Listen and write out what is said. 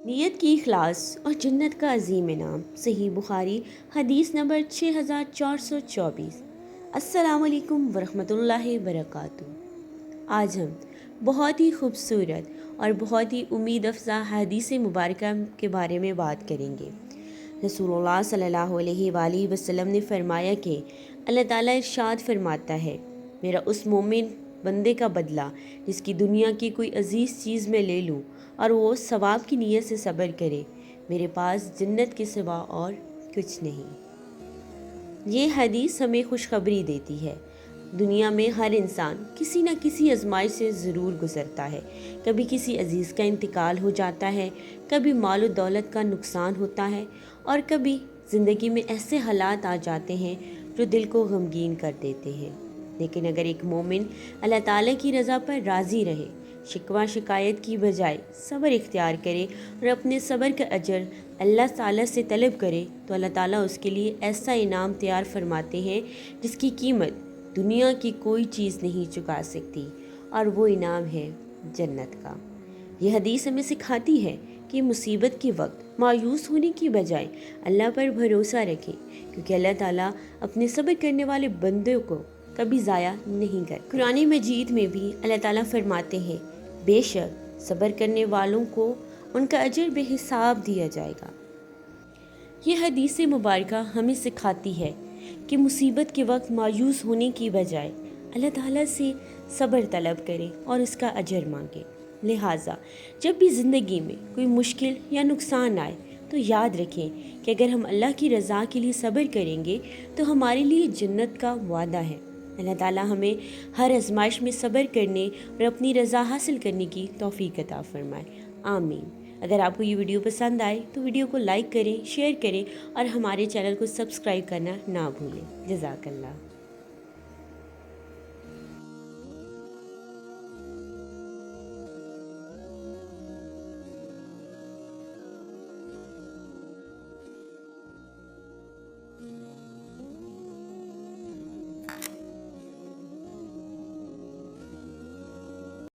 नीयत की इखलास और जन्नत का अजीम इनाम। सही बुखारी हदीस नंबर 6424। अस्सलामुअलैकुम वरहमतुल्लाहि वबरकातुहू। आज हम बहुत ही खूबसूरत और बहुत ही उम्मीद अफजा हदीस मुबारक के बारे में बात करेंगे। रसूलुल्लाह सल्लल्लाहु अलैहि वसल्लम ने फरमाया कि अल्लाह ताला इरशाद फरमाता है, मेरा उस मोमिन बंदे का बदला जिसकी दुनिया की कोई अजीज़ चीज़ में ले लूँ और वो सवाब की नीयत से सब्र करे, मेरे पास जन्नत के सिवा और कुछ नहीं। ये हदीस हमें खुशखबरी देती है। दुनिया में हर इंसान किसी न किसी आजमाइश से ज़रूर गुज़रता है। कभी किसी अजीज़ का इंतकाल हो जाता है, कभी माल दौलत का नुकसान होता है और कभी ज़िंदगी में ऐसे हालात आ जाते हैं जो दिल को गमगीन कर देते हैं। लेकिन अगर एक मोमिन अल्लाह ताला की रज़ा पर राज़ी रहे, शिकवा शिकायत की बजाय सब्र इख्तियार करे और अपने सब्र का अजर अल्लाह ताला से तलब करे, तो अल्लाह ताला उसके लिए ऐसा इनाम तैयार फरमाते हैं जिसकी कीमत दुनिया की कोई चीज़ नहीं चुका सकती, और वो इनाम है जन्नत का। यह हदीस हमें सिखाती है कि मुसीबत के वक्त मायूस होने की बजाय अल्लाह पर भरोसा रखें, क्योंकि अल्लाह ताला अपने सब्र करने वाले बंदों को कभी ज़ाया नहीं करता। कुरान मजीद में भी अल्लाह ताला फरमाते हैं, बेशक सब्र करने वालों को उनका अजर बेहिसाब दिया जाएगा। यह हदीस मुबारक हमें सिखाती है कि मुसीबत के वक्त मायूस होने की बजाय अल्लाह ताला से सब्र तलब करें और उसका अजर मांगें। लिहाजा जब भी ज़िंदगी में कोई मुश्किल या नुकसान आए तो याद रखें कि अगर हम अल्लाह की रज़ा के लिए सब्र करेंगे तो हमारे लिए जन्नत का वादा है। अल्लाह ताला हमें हर आजमाइश में सब्र करने और अपनी रज़ा हासिल करने की तौफीक अता फरमाए। आमीन। अगर आपको ये वीडियो पसंद आए तो वीडियो को लाइक करें, शेयर करें और हमारे चैनल को सब्सक्राइब करना ना भूलें। जज़ाकल्लाह।